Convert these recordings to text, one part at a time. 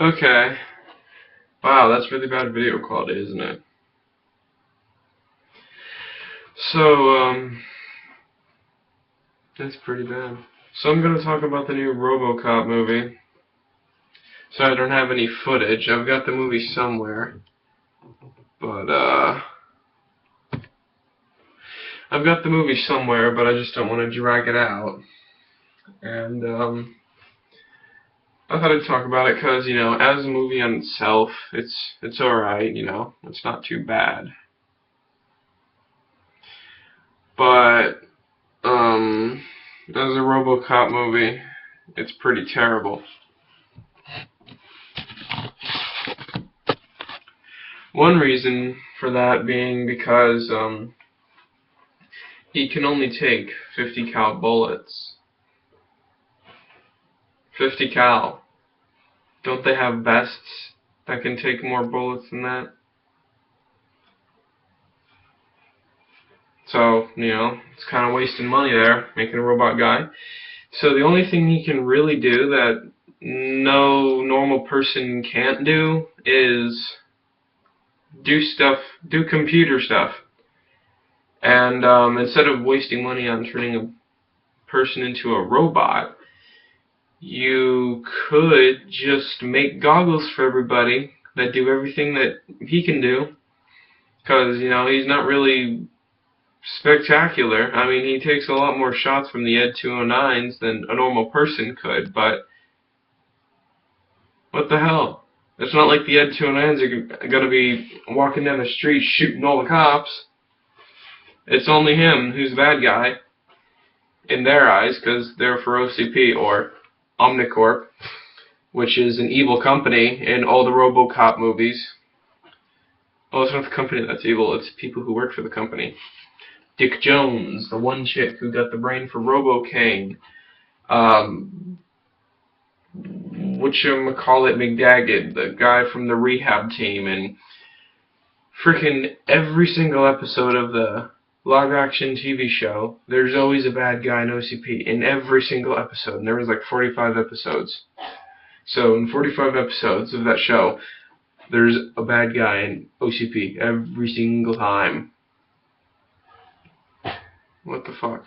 Okay. Wow, that's really bad video quality, isn't it? So, that's pretty bad. So I'm gonna talk about the new RoboCop movie. So I don't have any footage. I've got the movie somewhere. But, I've got the movie somewhere, but I just don't want to drag it out. And, I thought I'd talk about it because, as a movie on itself, it's alright, it's not too bad. But, as a RoboCop movie, it's pretty terrible. One reason for that being because, he can only take 50 cal bullets. 50 cal. Don't they have vests that can take more bullets than that? So, it's kind of wasting money there, making a robot guy. So the only thing he can really do that no normal person can't do is do computer stuff. And instead of wasting money on turning a person into a robot, you could just make goggles for everybody that do everything that he can do. Because, he's not really spectacular. I mean, he takes a lot more shots from the Ed 209s than a normal person could, but what the hell? It's not like the Ed 209s are going to be walking down the street shooting all the cops. It's only him who's the bad guy in their eyes, because they're for OCP, or Omnicorp, which is an evil company in all the RoboCop movies. Oh, it's not the company that's evil, it's people who work for the company. Dick Jones, the one chick who got the brain for Robo-Kane. Whatchamacallit McDaggett, the guy from the rehab team, and freaking every single episode of the live-action TV show, there's always a bad guy in OCP in every single episode, and there was like 45 episodes. So in 45 episodes of that show, there's a bad guy in OCP every single time. What the fuck?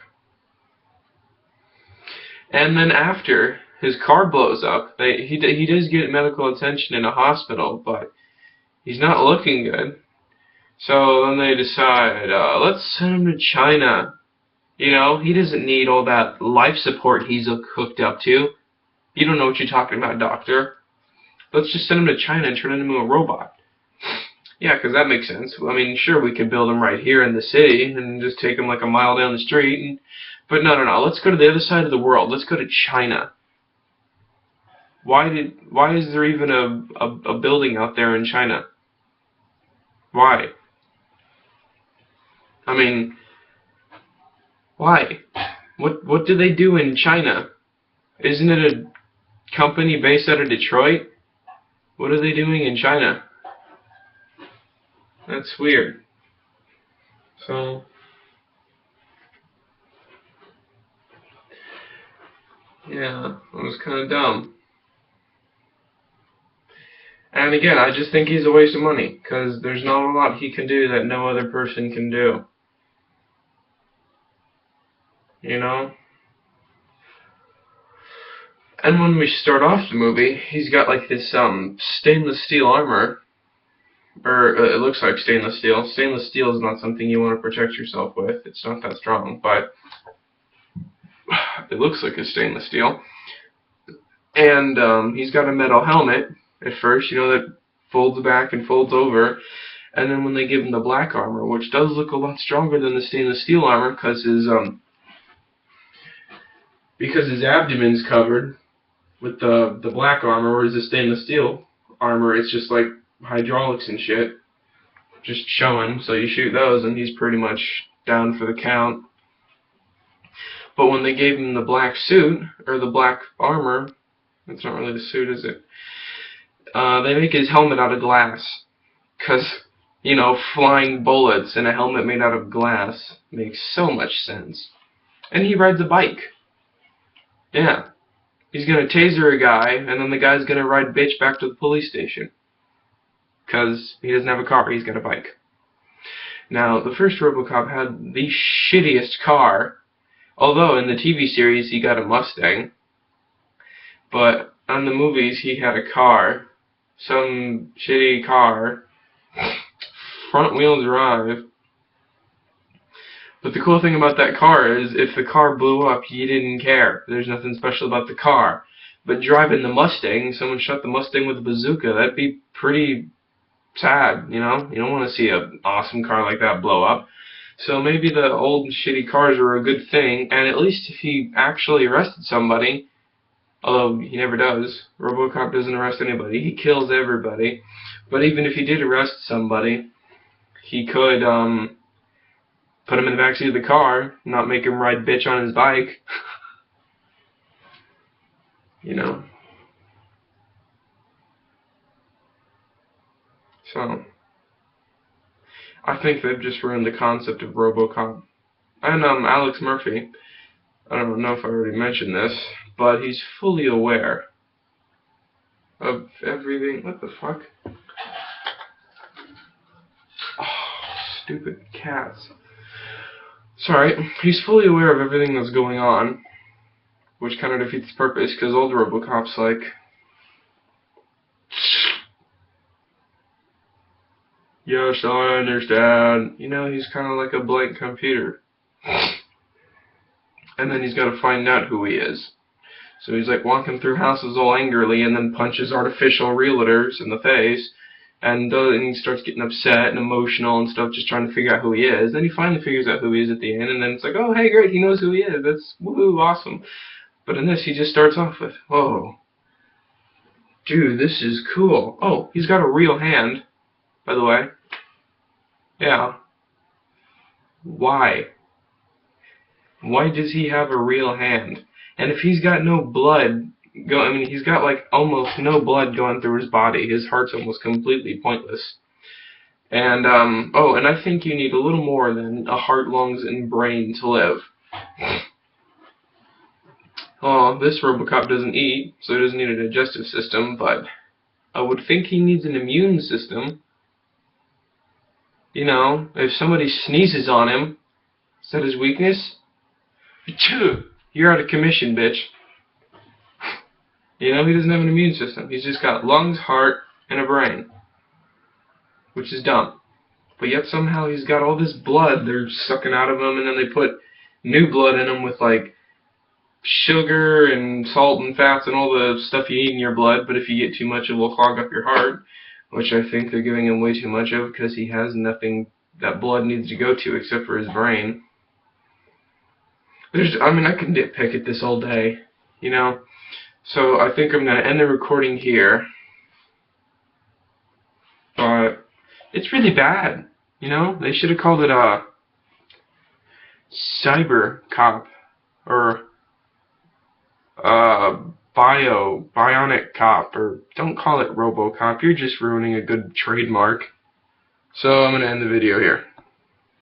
And then after his car blows up, he does get medical attention in a hospital, but he's not looking good. So then they decide, let's send him to China. He doesn't need all that life support he's hooked up to. You don't know what you're talking about, doctor. Let's just send him to China and turn him into a robot. Yeah, because that makes sense. I mean, sure, we could build him right here in the city and just take him like a mile down the street. But no. Let's go to the other side of the world. Let's go to China. Why is there even a building out there in China? Why? I mean, why? What do they do in China? Isn't it a company based out of Detroit? What are they doing in China? That's weird. So, yeah, it was kind of dumb. And again, I just think he's a waste of money, because there's not a lot he can do that no other person can do. And when we start off the movie, he's got like this stainless steel armor. Or it looks like stainless steel. Stainless steel is not something you want to protect yourself with. It's not that strong, but it looks like it's stainless steel. And he's got a metal helmet at first, that folds back and folds over. And then when they give him the black armor, which does look a lot stronger than the stainless steel armor, because his abdomen's covered with the black armor, whereas the stainless steel armor, it's just like hydraulics and shit, just showing. So you shoot those, and he's pretty much down for the count. But when they gave him the black suit, or the black armor, it's not really the suit, is it? They make his helmet out of glass. Because, flying bullets and a helmet made out of glass makes so much sense. And he rides a bike. Yeah. He's gonna taser a guy, and then the guy's gonna ride bitch back to the police station. 'Cause he doesn't have a car, he's got a bike. Now, the first RoboCop had the shittiest car, although in the TV series he got a Mustang. But on the movies he had a car, some shitty car, front wheel drive. But the cool thing about that car is if the car blew up, you didn't care. There's nothing special about the car. But driving the Mustang, someone shot the Mustang with a bazooka, that'd be pretty sad, you know? You don't want to see an awesome car like that blow up. So maybe the old shitty cars were a good thing, and at least if he actually arrested somebody, although he never does, RoboCop doesn't arrest anybody, he kills everybody. But even if he did arrest somebody, he could put him in the backseat of the car, not make him ride bitch on his bike. You know. So, I think they've just ruined the concept of RoboCop. And Alex Murphy, I don't know if I already mentioned this, but he's fully aware of everything. What the fuck? Oh, stupid cats. Sorry, he's fully aware of everything that's going on, which kind of defeats the purpose, because old RoboCop's like, yes, I understand. You know, he's kind of like a blank computer. And then he's got to find out who he is. So he's like walking through houses all angrily and then punches artificial realtors in the face. And he starts getting upset and emotional and stuff, just trying to figure out who he is. Then he finally figures out who he is at the end, and then it's like, oh, hey, great, he knows who he is. That's woohoo, awesome. But in this, he just starts off with, whoa, dude, this is cool. Oh, he's got a real hand, by the way. Yeah. Why? Why does he have a real hand? And if he's got no blood, he's got like almost no blood going through his body. His heart's almost completely pointless. And, oh, and I think you need a little more than a heart, lungs, and brain to live. Oh, this RoboCop doesn't eat, so he doesn't need a digestive system, but I would think he needs an immune system. You know, if somebody sneezes on him, is that his weakness? Achoo! You're out of commission, bitch. You know, he doesn't have an immune system. He's just got lungs, heart, and a brain. Which is dumb. But yet somehow he's got all this blood they're sucking out of him, and then they put new blood in him with, like, sugar and salt and fats and all the stuff you need in your blood, but if you get too much, it will clog up your heart, which I think they're giving him way too much of because he has nothing that blood needs to go to except for his brain. I can nitpick at this all day, you know? So I think I'm going to end the recording here. But it's really bad, you know? They should have called it Cyber Cop or Bionic Cop, or don't call it RoboCop. You're just ruining a good trademark. So I'm going to end the video here.